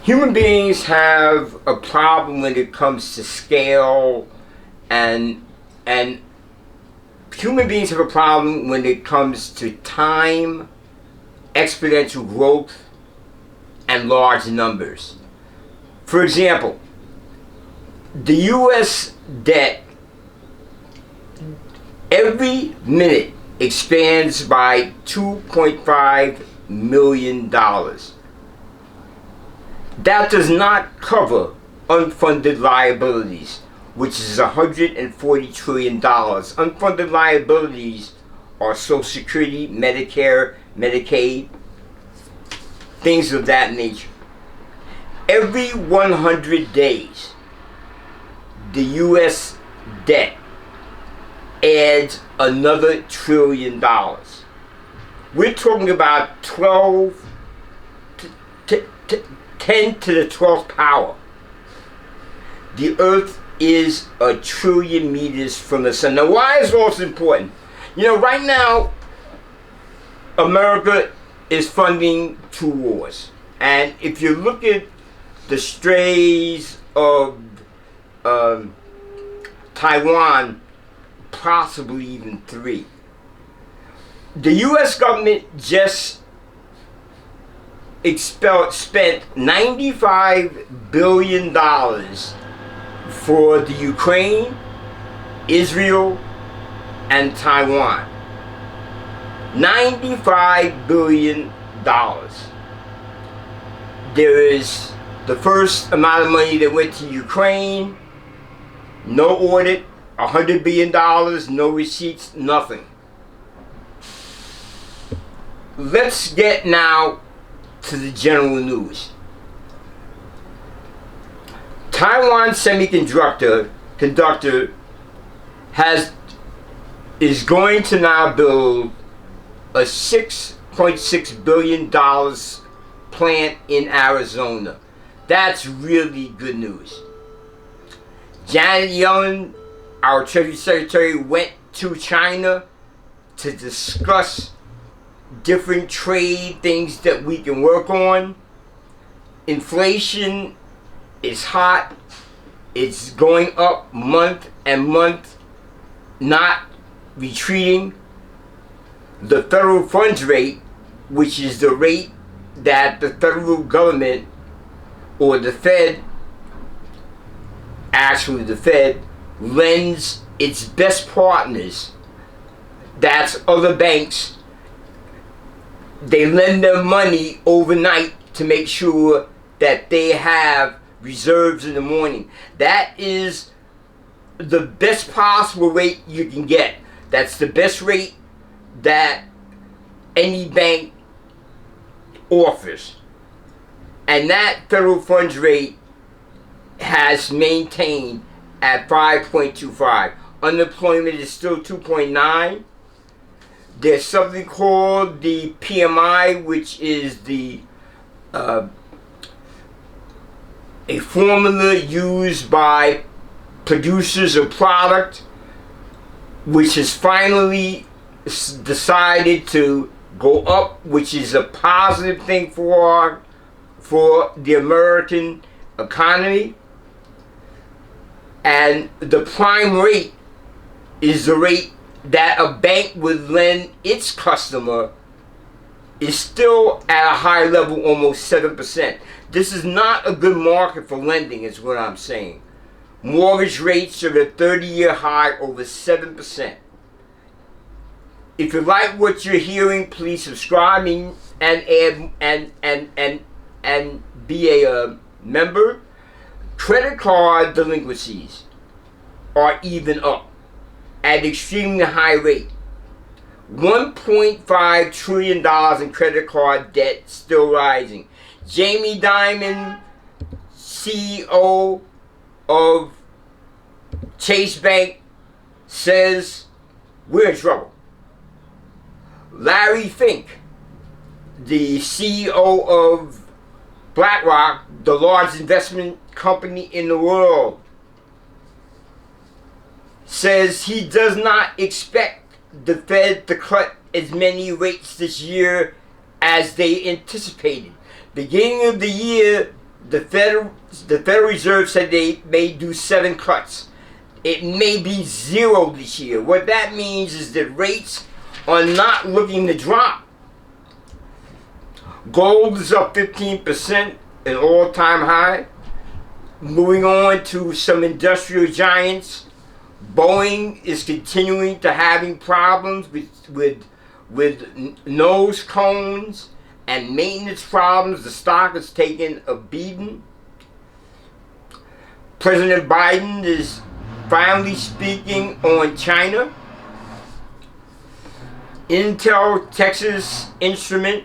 Human beings have a problem when it comes to scale, and and human beings have a problem when it comes to time, exponential growth, and large numbers. For example, the U.S. debt every minute expands by $2.5 million. That does not cover unfunded liabilities, which is $140 trillion. Unfunded liabilities are Social Security, Medicare, Medicaid, things of that nature. Every 100 days, the U.S. debt adds another $1 trillion. We're talking about 10 to the 12th power. The Earth is 1 trillion meters from the sun. Now, why is all this important? You know, right now, America is funding 2 wars. And if you look at the strays of Taiwan, possibly even 3. The U.S. government just spent $95 billion for the Ukraine, Israel, and Taiwan. $95 billion. There is the first amount of money that went to Ukraine, no audit, $100 billion, no receipts, nothing. Let's get now to the general news. Taiwan Semiconductor is going to now build a $6.6 billion plant in Arizona. That's really good news. Janet Yellen, our Treasury Secretary, went to China to discuss different trade things that we can work on. Inflation is hot. It's going up month and month, not retreating. The federal funds rate, which is the rate that the federal government or the Fed, actually the Fed, lends its best partners, that's other banks. They lend them money overnight to make sure that they have reserves in the morning. That is the best possible rate you can get. That's the best rate that any bank offers. And that federal funds rate has maintained at 5.25. Unemployment is still 2.9. There's something called the PMI, which is a formula used by producers of product, which has finally decided to go up, which is a positive thing for the American economy. And the prime rate is the rate that a bank would lend its customer, is still at a high level, almost 7%. This is not a good market for lending, is what I'm saying. Mortgage rates are at a 30-year high, over 7%. If you like what you're hearing, please subscribe and be a member. Credit card delinquencies are even up at extremely high rate. $1.5 trillion in credit card debt still rising. Jamie Dimon, CEO of Chase Bank, says we're in trouble. Larry Fink, the CEO of BlackRock, the largest investment company in the world, says he does not expect the Fed to cut as many rates this year as they anticipated. Beginning of the year, the Federal Reserve said they may do 7 cuts. It may be 0 this year. What that means is that rates are not looking to drop. Gold is up 15%, an all-time high. Moving on to some industrial giants. Boeing is continuing to having problems with nose cones and maintenance problems. The stock is taking a beating. President Biden is finally speaking on China. Intel, Texas Instrument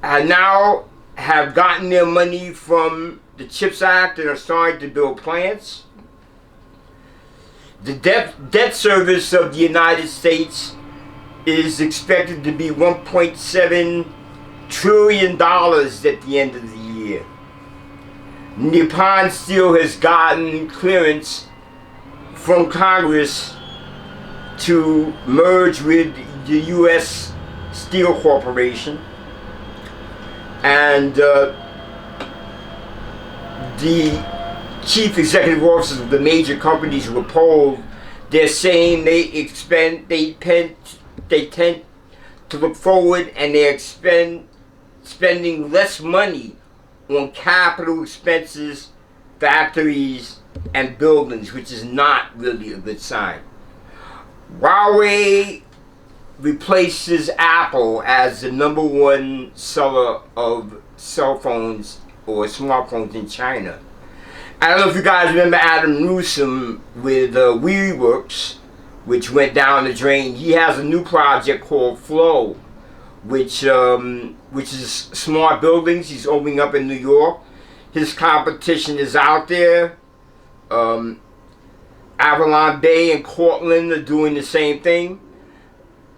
now have gotten their money from the CHIPS Act and are starting to build plants. The debt service of the United States is expected to be $1.7 trillion at the end of the year. Nippon Steel has gotten clearance from Congress to merge with the U.S. Steel Corporation, and the chief executive officers of the major companies were polled. They're saying they tend to look forward, and they're spending less money on capital expenses, factories, and buildings, which is not really a good sign. Huawei replaces Apple as the #1 seller of cell phones or smartphones in China. I don't know if you guys remember Adam Newsom with WeWorks, which went down the drain. He has a new project called Flow, which is smart buildings. He's opening up in New York. His competition is out there. Avalon Bay and Cortland are doing the same thing.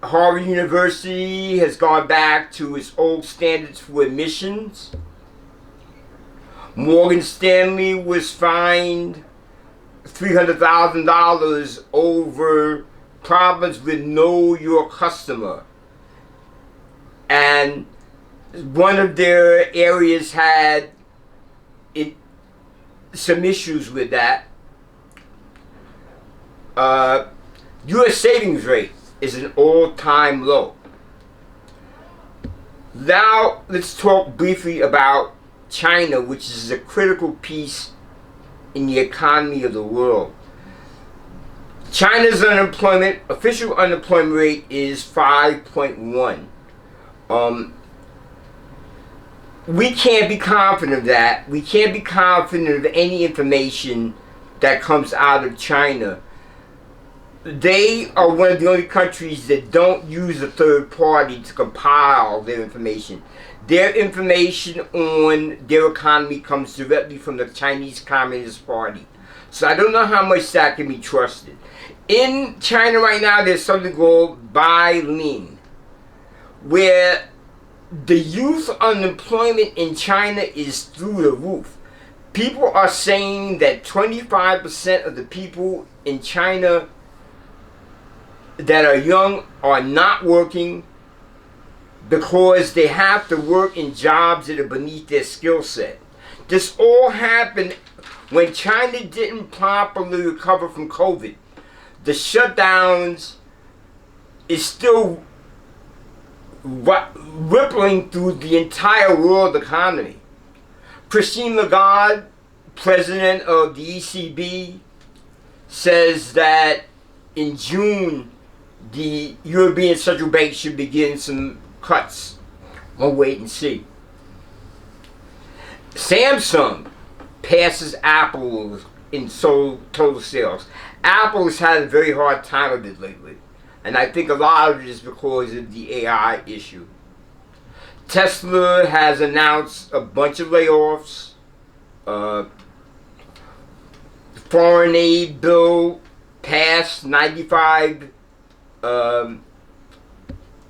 Harvard University has gone back to its old standards for admissions. Morgan Stanley was fined $300,000 over problems with Know Your Customer. And one of their areas had some issues with that. U.S. savings rate is an all-time low. Now let's talk briefly about China, which is a critical piece in the economy of the world. China's official unemployment rate is 5.1. We can't be confident of that. We can't be confident of any information that comes out of China. They are one of the only countries that don't use a third party to compile their information. Their information on their economy comes directly from the Chinese Communist Party. So I don't know how much that can be trusted. In China right now, there's something called Bailin, where the youth unemployment in China is through the roof. People are saying that 25% of the people in China that are young are not working because they have to work in jobs that are beneath their skill set. This all happened when China didn't properly recover from COVID. The shutdowns is still rippling through the entire world economy. Christine Lagarde, president of the ECB, says that in June the European Central Bank should begin some cuts. We'll wait and see. Samsung passes Apple in total sales. Apple has had a very hard time of it lately, and I think a lot of it is because of the AI issue. Tesla has announced a bunch of layoffs. Foreign aid bill passed $95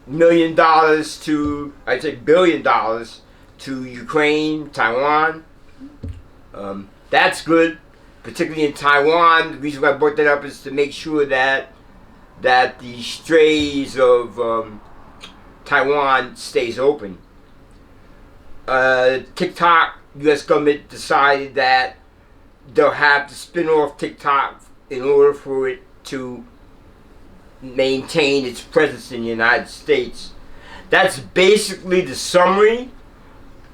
million to, I'd say $billion to Ukraine, Taiwan. That's good, particularly in Taiwan. The reason why I brought that up is to make sure that the straits of Taiwan stays open. TikTok U.S. government decided that they'll have to spin off TikTok in order for it to maintain its presence in the United States. That's basically the summary.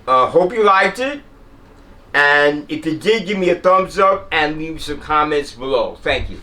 Hope you liked it. And if you did, give me a thumbs up and leave some comments below. Thank you.